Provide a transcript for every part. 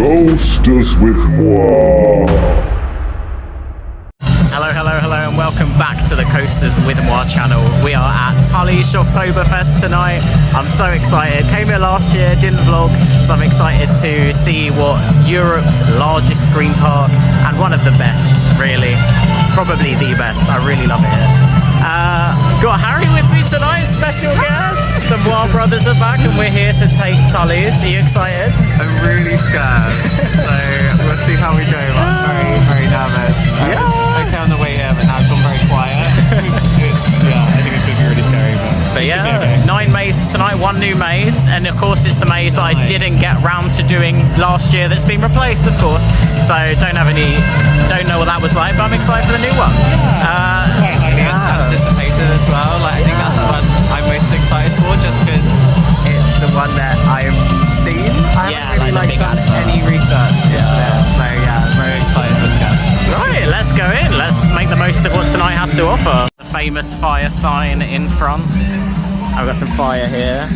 GHOSTERS with MWAH. Hello, and welcome back to the Coasters with MWAH channel. We are at Tulley Shocktober Fest tonight. I'm so excited. Came here last year, didn't vlog, so I'm excited to see what Europe's largest screen park and one of the best, really, probably the best. I really love it here. Got Harry with me tonight, special guest. The MWAH brothers are back, and we're here to take Tulley's. Are you excited? I'm really scared, so we'll see how we go. I'm very nervous. I was okay on the way here, but now I've gone very quiet. I think it's going to be really scary. But yeah, okay. 9 mazes tonight, 1 new maze, and of course it's the maze that I didn't get round to doing last year that's been replaced, of course. So don't know what that was like, but I'm excited for the new one. Quite highly anticipated as well. Like, I think that's the one I'm most excited for, just because it's the one that I've seen. I haven't really done any research into this, so yeah, I'm very excited for this guy. Right, let's go in. Let's make the most of what tonight has to offer. The famous fire sign in front. I've got some fire here.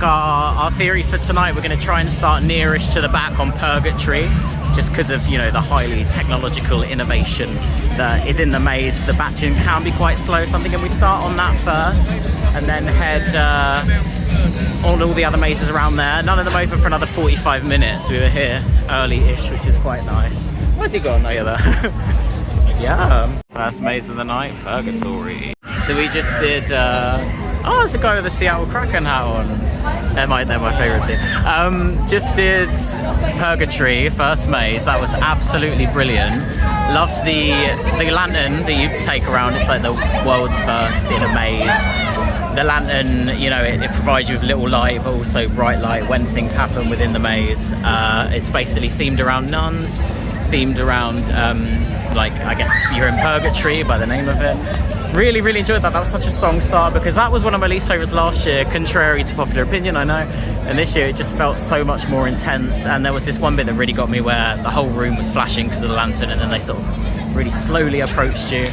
Our theory for tonight, we're going to try and start nearest to the back on Purgatory, just because of, you know, the highly technological innovation that is in the maze. The batching can be quite slow, so I'm thinking we start on that first and then head on all the other mazes around there. None of them open for another 45 minutes. We were here early-ish, which is quite nice. Where's he gone? Oh, yeah, there. Yeah. First maze of the night, Purgatory. So we just did, oh, there's a guy with a Seattle Kraken hat on. They're my favourite team. Just did Purgatory, first maze. That was absolutely brilliant. Loved the lantern that you take around. It's like the world's first in a maze. The lantern, you know, it provides you with little light, but also bright light when things happen within the maze. It's basically themed around nuns, themed around, like, I guess you're in Purgatory by the name of it. Really enjoyed that. That was such a song start, because that was one of my least favourites last year, contrary to popular opinion, I know. And this year it just felt so much more intense, and there was this one bit that really got me where the whole room was flashing because of the lantern, and then they sort of really slowly approached you.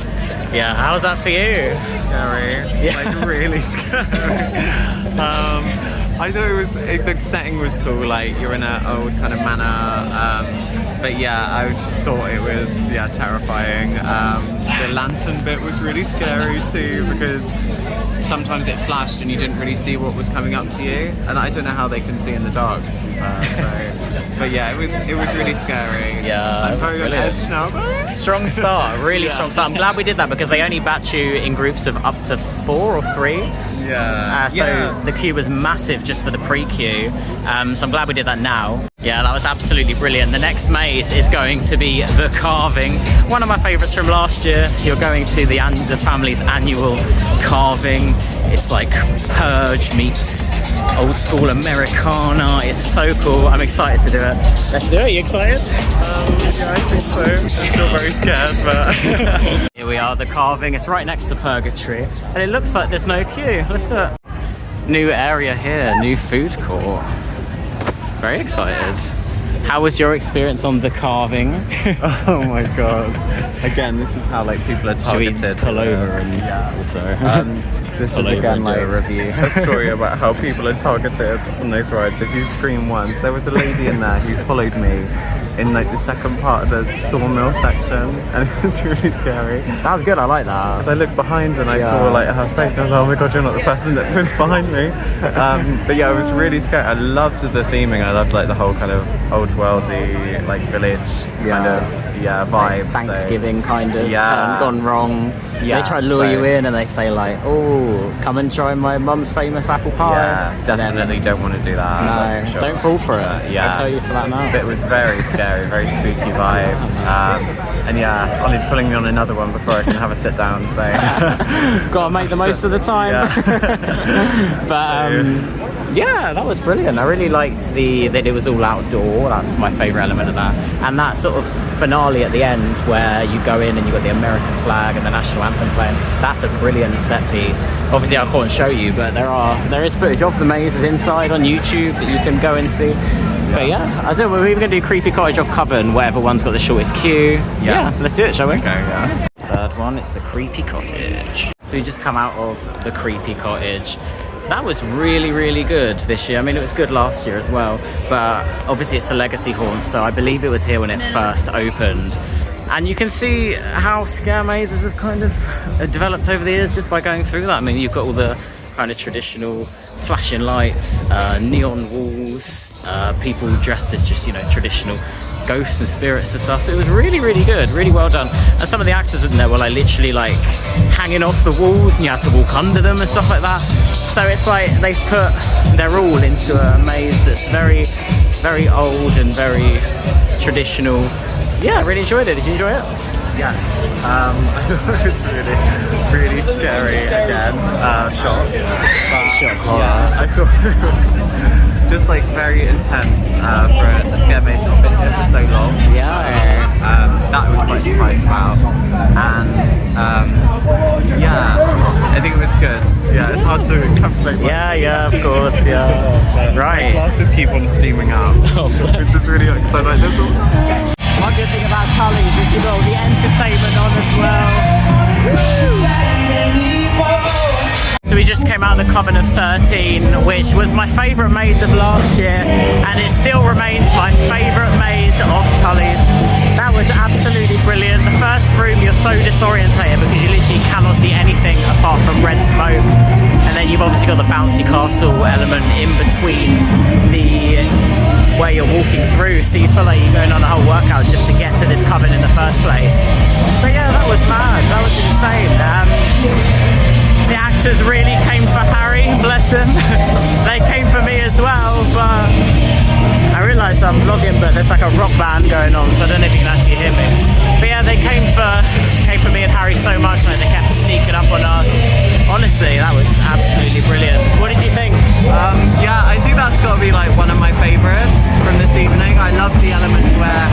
Yeah, how was that for you? Scary. Yeah. Like, really scary. I thought the setting was cool, like you're in an old kind of manor, but yeah, I just thought it was terrifying. The lantern bit was really scary too, because sometimes it flashed and you didn't really see what was coming up to you, and I don't know how they can see in the dark, to be fair. So, but yeah, it was really scary. Yeah, I'm very on edge now. Strong start, really strong start. I'm glad we did that, because they only batch you in groups of up to 4 or 3. Yeah. So the queue was massive just for the pre-queue. So I'm glad we did that now. Yeah, that was absolutely brilliant. The next maze is going to be The Carving. One of my favourites from last year. You're going to the family's annual carving. It's like Purge meets old school Americana. It's so cool. I'm excited to do it. Let's do it. Are you excited? Yeah, I think so. I'm still very scared, but... Here we are, The Carving. It's right next to Purgatory, and it looks like there's no queue. Let's do it. New area here, new food court. Very excited. How was your experience on The Carving? Oh my god. Again, this is how like people are targeted. Should we pull over and also... this is again like a review. A story about how people are targeted on those rides. If you scream once, there was a lady in there who followed me in like the second part of the sawmill section, and it was really scary. That was good, I like that. As I looked behind and I saw like her face, I was like, oh my god, you're not the person that was behind me. But yeah, it was really scary. I loved the theming. I loved like the whole kind of old worldy like village kind of vibe. Like Thanksgiving kind of turn gone wrong. Yeah, they try to lure you in and they say like, oh, come and try my mum's famous apple pie. Yeah, definitely don't want to do that. No, don't fall for it. Yeah, I'll tell you for that now. It was very scary, very spooky vibes. And yeah, Ollie's pulling me on another one before I can have a sit down, so... Gotta make the most of the time. Yeah. But yeah, that was brilliant. I really liked that it was all outdoor. That's my favourite element of that. And that sort of finale at the end where you go in and you've got the American flag and the national anthem playing. That's a brilliant set piece. Obviously I can't show you, but there is footage of the mazes inside on YouTube that you can go and see. But yeah, I don't know, we're even going to do Creepy Cottage or Coven, whatever one's got the shortest queue. Yes. Yeah, let's do it, shall we? Okay, yeah. Third one, it's the Creepy Cottage. So we just come out of the Creepy Cottage. That was really, really good this year. I mean, it was good last year as well, but obviously it's the legacy haunt, so I believe it was here when it first opened. And you can see how scare mazes have kind of developed over the years just by going through that. I mean, you've got all the kind of traditional flashing lights, neon walls, people dressed as just, you know, traditional ghosts and spirits and stuff. It was really, really good, really well done. And some of the actors in there were like literally like hanging off the walls, and you had to walk under them and stuff like that. So it's like they've put their all into a maze that's very, very old and very traditional. Yeah, I really enjoyed it. Did you enjoy it? Yes, it was really, really scary again. Shock. Shock horror. Yeah, I thought it was just like very intense for a scare maze that's been here for so long. Yeah. That I was quite surprised about. And yeah, I think it was good. Yeah, it's hard to encapsulate. Yeah, of course, yeah. Right. My glasses keep on steaming out, which is really like, so like this. One good thing about Tulley is you've got all the entertainment on as well. So we just came out of the Coven of 13, which was my favourite maze of last year, and it still remains my favourite maze of Tulley's. That was absolutely brilliant. The first room, you're so disorientated because you literally cannot see anything apart from red smoke. And then you've obviously got the bouncy castle element in between the where you're walking through, so you feel like you're going on a whole workout just to get to this coven in the first place. But yeah, that was mad, that was insane. The actors really came for Harry, bless him. They came for me as well, but I realised I'm vlogging, but there's like a rock band going on, so I don't know if you can actually hear me. But yeah, they came for me and Harry so much, like they kept sneaking up on us. Honestly, that was absolutely brilliant. What did you think? Yeah, I think that's got to be like one of my favourites from this evening. I love the elements where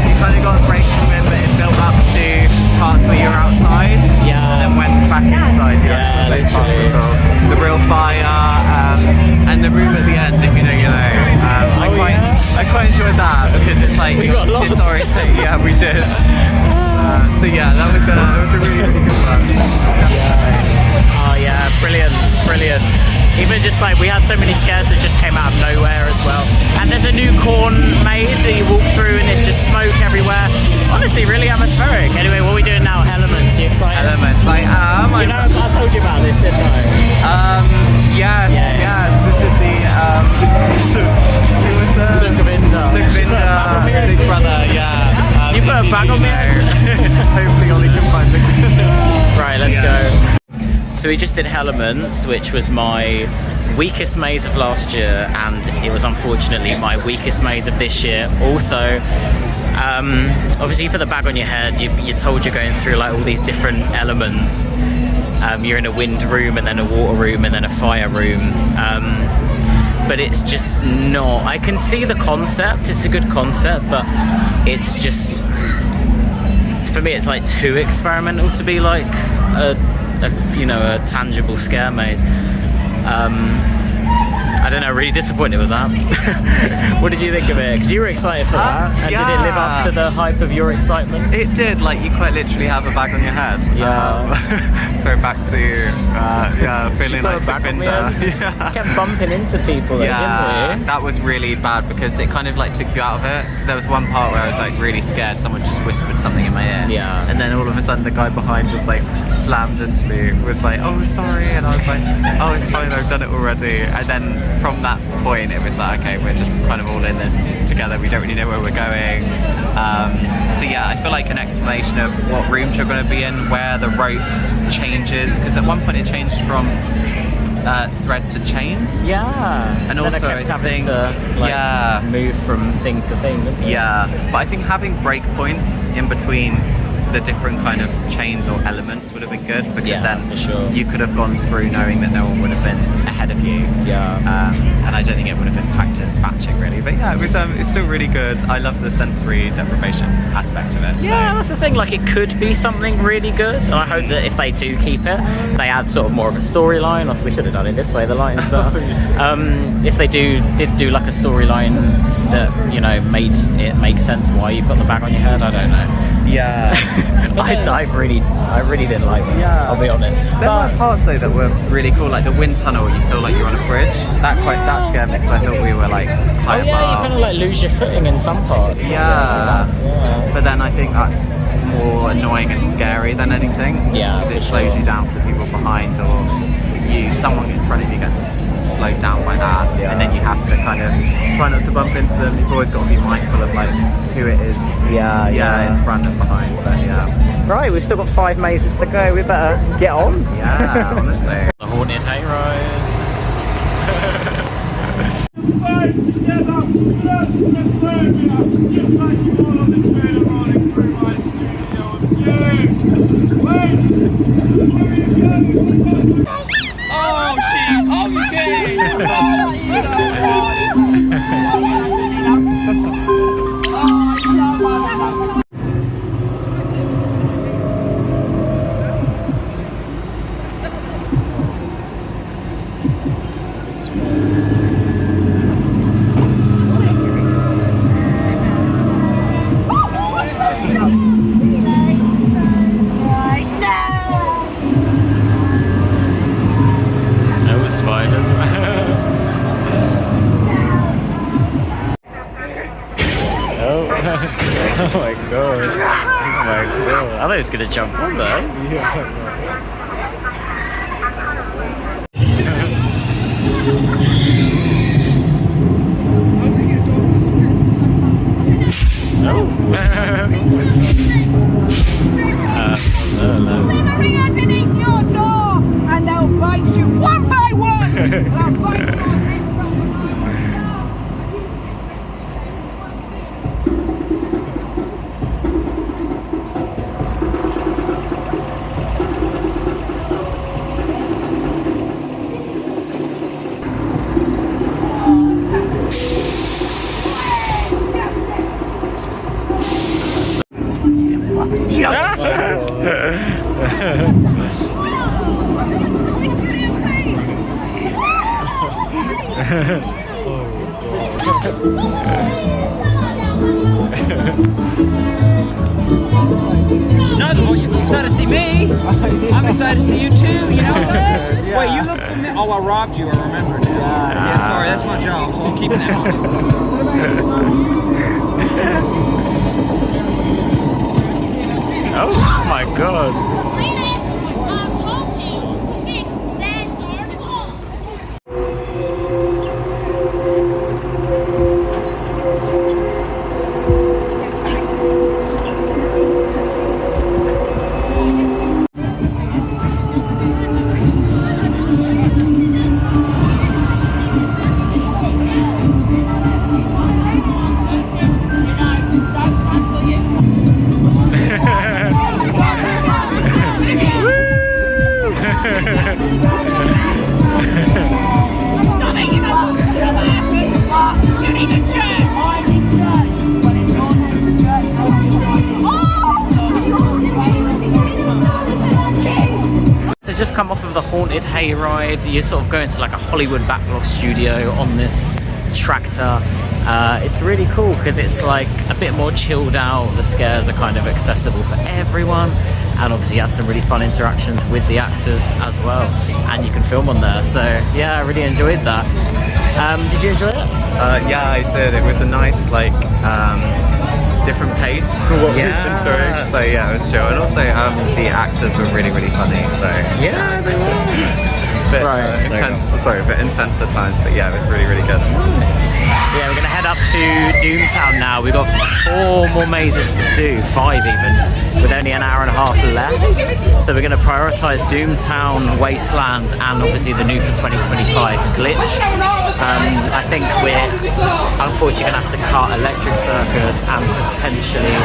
you kind of got a break from it, but it built up to parts where you're outside, and then went back inside. Those parts were cool. The real fire, and the room at the end. If you know, you know. I quite enjoyed that because it's like we got lost. disorienting. Yeah, we did. So yeah, that was a really, really good one. Oh yeah, brilliant. Even just like we had so many scares that just came out of nowhere as well. And there's a new corn maze that you walk through and there's just smoke everywhere. Honestly, really atmospheric. Anyway, what are we doing now? Elements, you excited? Elements, I am. Do you know, I told you about this, didn't I? Yes. This is the Sukhavinda, Big Brother, yeah. You put a bag on me? Hopefully Ollie can find it. Right, let's go. So we just did Elements, which was my weakest maze of last year, and it was unfortunately my weakest maze of this year also. Obviously you put the bag on your head, you're told you're going through like all these different elements. You're in a wind room and then a water room and then a fire room. But it's just not, I can see the concept, it's a good concept, but it's just, for me it's like too experimental to be like a tangible scare maze. I don't know, really disappointed with that. What did you think of it? Because you were excited for that, and did it live up to the hype of your excitement? It did, like you quite literally have a bag on your head. Yeah. So back to feeling like Sukhavinda. Kept bumping into people though, didn't we? That was really bad because it kind of like took you out of it. Because there was one part where I was like really scared, someone just whispered something in my ear. Yeah. And then all of a sudden the guy behind just like slammed into me, was like, oh sorry, and I was like, oh it's fine, I've done it already. And then from that point it was like, okay, we're just kind of all in this together, we don't really know where we're going. So yeah, I feel like an explanation of what rooms you're going to be in, where the rope changes, because at one point it changed from thread to chains. Yeah. And also I kept having to move from thing to thing, didn't it? Yeah, but I think having breakpoints in between the different kind of chains or elements would have been good, because then for sure. you could have gone through knowing that no one would have been ahead of you. And I don't think it would have impacted batching really, but yeah, it's still really good. I love the sensory deprivation aspect of it. Yeah, that's the thing, like it could be something really good, and I hope that if they do keep it, they add sort of more of a storyline. Also, we should have done it this way, the line's better. If they did do like a storyline that, you know, made it make sense why you've got the bag on your head? I don't know. Yeah. I really didn't like that. Yeah. I'll be honest. There were parts though that were really cool, like the wind tunnel. You feel like you're on a bridge. That scared me because I thought we were like high Oh yeah, you above. kind of like lose your footing in some parts. Yeah. Yeah. But then I think that's more annoying and scary than anything. Yeah, Because it for slows sure. you down for the people behind, or someone in front of you gets slowed down by that, and then you have to kind of try not to bump into them. You've always got to be mindful of like who it is. Yeah. In front and behind. But yeah. Right, we've still got 5 mazes to go. We better get on. Yeah, honestly. The Haunted Hayride. Fight together, let's return just like you all on the trailer rolling through my studio. Wait! Oh, she's hungry! No spiders. Oh. Oh my god. Oh my god. I thought he was gonna jump on there. Leave a ring underneath your door and they'll bite you one by one. They'll bite your head from No, you're excited to see me. I'm excited to see you too. You know what? Wait, you look familiar. Oh, I robbed you. I remember now. Yeah, sorry, that's my job, so I'm keeping that on you. Oh my god. So just come off of the Haunted Hayride, you're sort of going to like a Hollywood backlog studio on this tractor. It's really cool because it's like a bit more chilled out. The scares are kind of accessible for everyone, and obviously you have some really fun interactions with the actors as well, and you can film on there. So yeah, I really enjoyed that. Did you enjoy it? Yeah, I did. It was a nice like different pace for what we've been doing. So yeah, it was chill, and also the actors were really funny. So Yeah, they were. bit Right, intense. Sorry, a bit intense at times, but yeah, it was really good. So yeah, we're gonna head up to Doomtown now. We've got 4 more mazes to do, 5 even, with only an hour and a half left. So we're gonna prioritize Doomtown, Wastelands, and obviously the new for 2025 Glitch. I think we're unfortunately gonna have to cut Electric Circus and potentially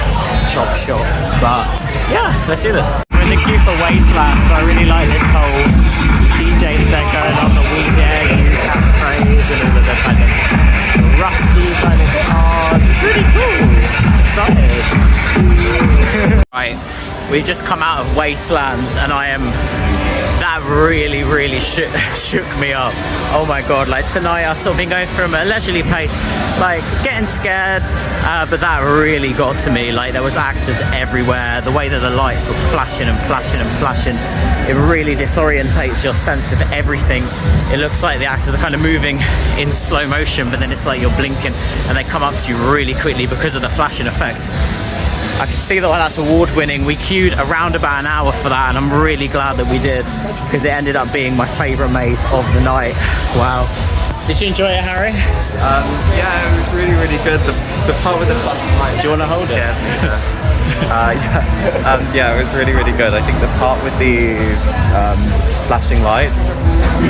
Chop Shop, but yeah, let's do this. We're in the queue for Wasteland, so I really like this whole DJ set going on, the weekday, catchphrase, and all of the kind of rusty kind of cars. It's really cool. Excited. Right, we've just come out of Wastelands, and I am that really shook me up. Oh my god, like tonight I've sort of been going from a leisurely pace, like getting scared, but that really got to me. Like there was actors everywhere, the way that the lights were flashing and flashing and flashing, it really disorientates your sense of everything. It looks like the actors are kind of moving in slow motion, but then it's like you're blinking and they come up to you really quickly because of the flashing effect. I can see that that's award winning. We queued around about an hour for that, and I'm really glad that we did, because it ended up being my favourite maze of the night. Wow. Did you enjoy it, Harry? Yeah, it was really good. The part with the flashing lights. Do you want to hold it? Yeah, it was really good. I think the part with the flashing lights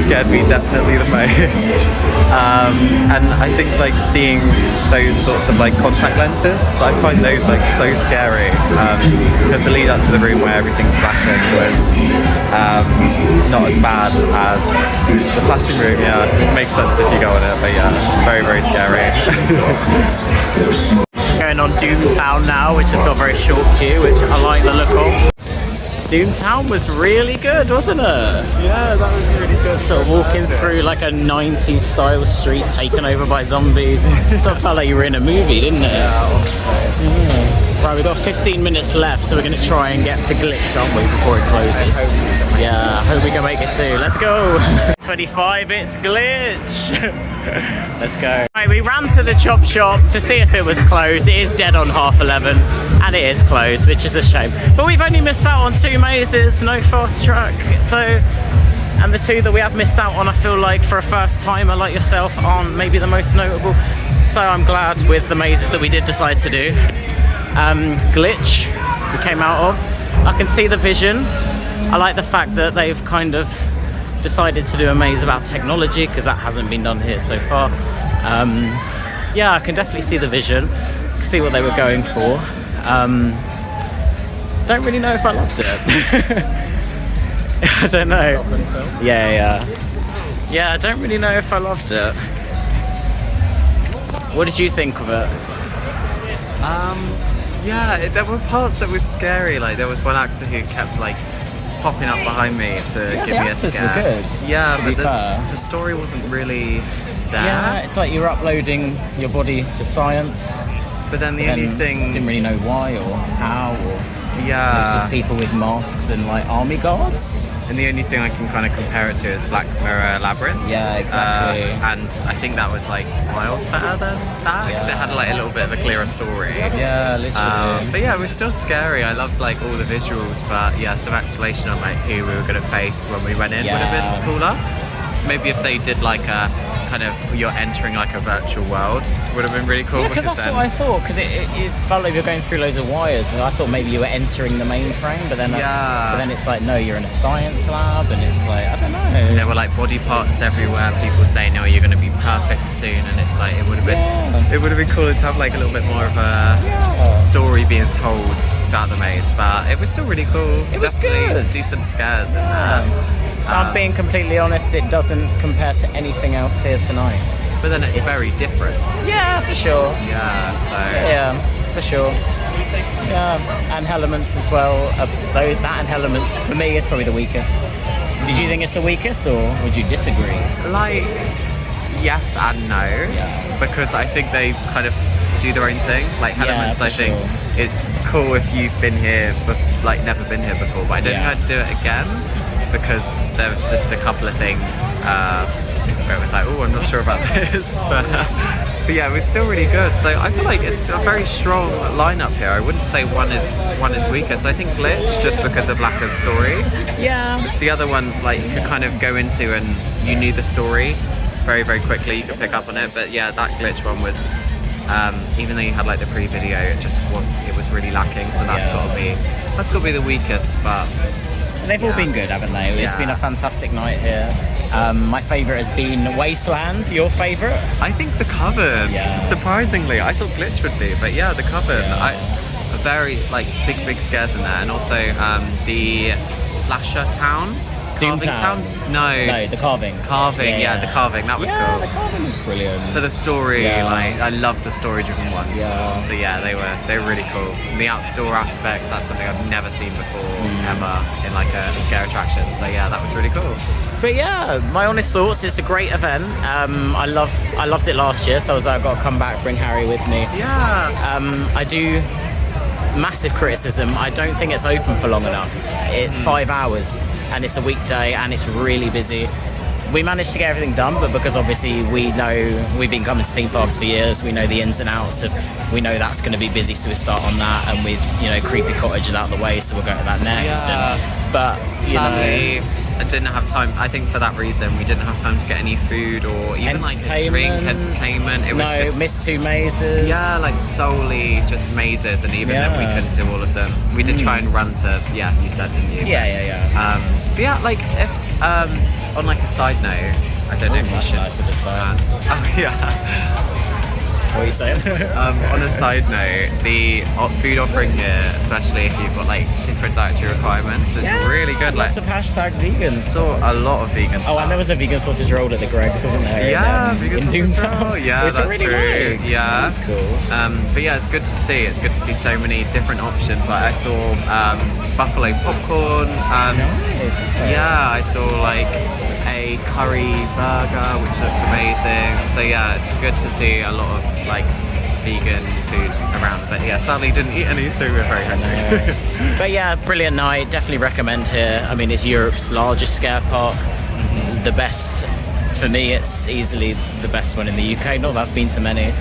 scared me definitely the most. And I think like seeing those sorts of like contact lenses, I find those like so scary, because the lead up to the room where everything's flashing was not as bad as the flashing room. Yeah, it makes sense if you go on it, but yeah, very scary. Going on Doomtown now, which has got a very short queue, which I like the look of. Doomtown was really good, wasn't it? Yeah, that was really good. Sort of walking through like a 90s style street taken over by zombies. Sort of felt like you were in a movie, didn't it? Yeah. Right, we've got 15 minutes left, so we're going to try and get to Glitch, aren't we, before it closes? Yeah, I hope we can make it too. Let's go! 25, it's Glitch! Let's go. Right, we ran to the chop shop to see if it was closed. It is dead on 11:30, and it is closed, which is a shame. But we've only missed out on 2 mazes, no fast track. So, and the 2 that we have missed out on, I feel like for a first timer like yourself, aren't maybe the most notable. So I'm glad with the mazes that we did decide to do. Glitch we came out of. I can see the vision. I like the fact that they've kind of decided to do a maze about technology, because that hasn't been done here so far. Yeah, I can definitely see the vision, see what they were going for. Don't really know if I loved it. I don't know. Yeah, I don't really know if I loved it. What did you think of it? Yeah, there were parts that were scary. Like there was one actor who kept like popping up behind me to give me a scare. Were good, yeah, but the story wasn't really there. Yeah, it's like you're uploading your body to science. But then the only thing, didn't really know why or how, or yeah, it's just people with masks and like army guards. And the only thing I can kind of compare it to is Black Mirror Labyrinth. Yeah, exactly. And I think that was like miles better than that, because it had like a little bit of a clearer story. Yeah, literally. But yeah, it was still scary. I loved like all the visuals, but yeah, some explanation on like who we were going to face when we went in would have been cooler. Maybe if they did like a kind of, you're entering like a virtual world, would have been really cool. Yeah, because that's what I thought, because it felt like you're going through loads of wires, and I thought maybe you were entering the mainframe, but then it's like, no, you're in a science lab, and it's like, I don't know. And there were like body parts everywhere, people saying, no, you're going to be perfect soon, and it's like, it would have been cooler to have like a little bit more of a story being told about the maze, but it was still really cool. It was definitely good. Decent scares in there. I'm being completely honest, it doesn't compare to anything else here tonight. But then it's very different. Yeah, for sure. Yeah, so... Yeah, for sure. Yeah, and Elements as well. Though that and Elements, for me, is probably the weakest. Did you think it's the weakest, or would you disagree? Like, yes and no. Yeah. Because I think they kind of do their own thing. Like Elements, I think it's cool if you've been here, but like never been here before. But I don't know how to do it again, because there was just a couple of things where it was like, oh, I'm not sure about this, but yeah, it was still really good. So I feel like it's a very strong lineup here. I wouldn't say one is weakest. I think Glitch, just because of lack of story. Yeah. It's the other ones like you could kind of go into and you knew the story very quickly. You could pick up on it, but yeah, that Glitch one was. Even though you had like the pre-video, it was really lacking. So that's got to be the weakest, but. They've all been good, haven't they? It's been a fantastic night here. My favourite has been Wasteland. Your favourite? I think the Coven. Yeah. Surprisingly, I thought Glitch would be, but yeah, the Coven. It's a very like big scares in there, and also the Slasher Town Carving Doomtown. Town? No, the carving. Carving. Yeah, the carving. That was Yeah, cool. the carving was brilliant. For the story, Yeah. like I love the story-driven ones. Yeah. So yeah, they were really cool. And the outdoor aspects, that's something I've never seen before ever in like a scare attraction. So yeah, that was really cool. But yeah, my honest thoughts, it's a great event. I loved it last year, so I was like, I've got to come back, bring Harry with me. Yeah. I do massive criticism. I don't think it's open for long enough. It's 5 hours and it's a weekday and it's really busy. We managed to get everything done, but because obviously we know we've been coming to theme parks for years, we know the ins and outs of, we know that's going to be busy, so we start on that, and with Creepy Cottage is out of the way, so we'll go to that next. Yeah. But sadly, I didn't have time. I think for that reason, we didn't have time to get any food or even like a drink, entertainment. It was just missed 2 mazes. Yeah, like solely just mazes, and even then we couldn't do all of them. We did try and run to, you said, didn't you? Yeah. But yeah, like if on like a side note, I don't know if you should. Nice of the science. Oh yeah. What are you saying? On a side note, the food offering here, especially if you've got like different dietary requirements, is really good. Like, Lots of hashtag vegans. saw a lot of vegan stuff. Oh, and there was a vegan sausage roll at the Greg's, wasn't there? Yeah, in vegan sausage Doomtown. roll. Yeah, which that's I really true. liked. Yeah, That's cool. but yeah, it's good to see. It's good to see so many different options. Like I saw buffalo popcorn. Yeah, I saw like a curry burger, which looks amazing. So yeah, it's good to see a lot of like vegan food around. But yeah, sadly didn't eat any, so we're very hungry. But yeah, brilliant night. Definitely recommend here. I mean, it's Europe's largest scare park. The best. For me, it's easily the best one in the UK. Not that I've been to many.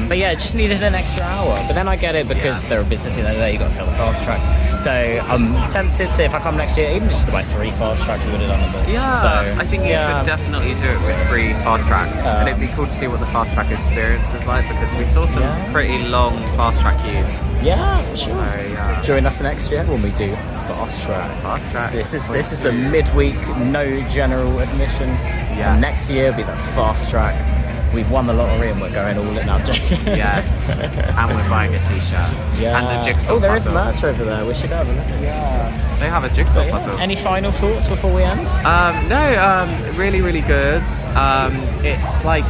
But yeah, just needed an extra hour. But then I get it because they're a business there. You've got to sell the fast tracks. So I'm tempted to, if I come next year, even just to buy 3 fast tracks, we would have done it. Yeah, so, I think you could definitely do it with 3 fast tracks. And it'd be cool to see what the fast track experience is like, because we saw some pretty long fast track queues. Yeah, for sure. So yeah. Join us next year when we do fast track. Fast track. This is the midweek, no general admission. Yeah. And next year will be the fast track. We've won the lottery and we're going all in now. Yes. And we're buying a t-shirt. Yeah. And a jigsaw puzzle. There is puzzle. merch over there. We should have it. Yeah. They have a jigsaw puzzle. Any final thoughts before we end? Really, really good. It's like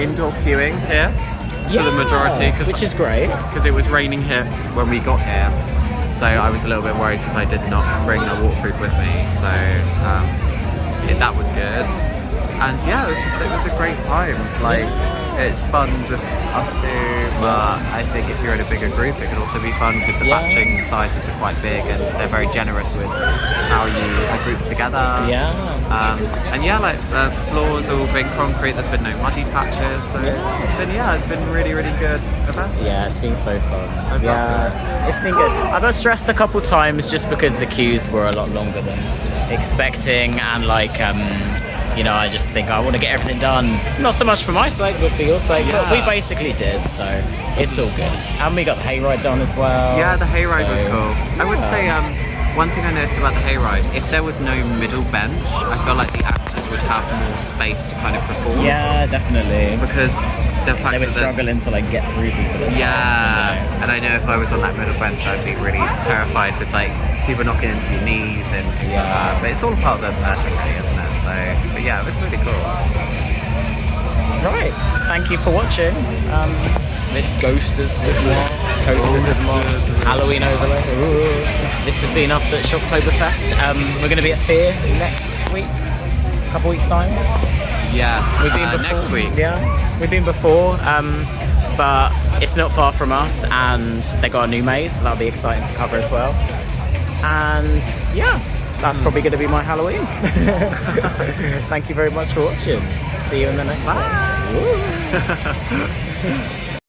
indoor queuing here for the majority, which is great. because it was raining here when we got here. So I was a little bit worried because I did not bring a waterproof with me. So that was good. And yeah, it was a great time. Like, it's fun just us two, but I think if you're in a bigger group, it can also be fun because the batching sizes are quite big and they're very generous with how you are grouped together. Yeah. And yeah, like the floors all been concrete. There's been no muddy patches, so it's been really, really good event. Yeah, it's been so fun. I've loved it. It's been good. I got stressed a couple times just because the queues were a lot longer than expecting, and like I just think I want to get everything done. Not so much for my sake, but for your sake. But we basically did, so it's all good. And we got the hayride done as well. Yeah, the hayride was cool. I would say one thing I noticed about the hayride, if there was no middle bench, I felt like the actors would have more space to kind of perform. Yeah, definitely. Because the fact They were that there's- struggling to like get through people. Yeah, and I know if I was on that middle bench, I'd be really terrified with like people knocking into your knees and things like that. But it's all part of the immersion, really, isn't it? So, but yeah, it was really cool. Right. Thank you for watching. This Ghosters with MWAH. Coasters with MWAH. Halloween overlay. Ooh. This has been us at Shocktober Fest. We're going to be at Fear next week. A couple weeks time. Yes, We've been before. next week. Yeah, we've been before, but it's not far from us, and they got a new maze, so that'll be exciting to cover as well. And yeah, that's probably going to be my Halloween. Thank you very much for watching. See you in the next one.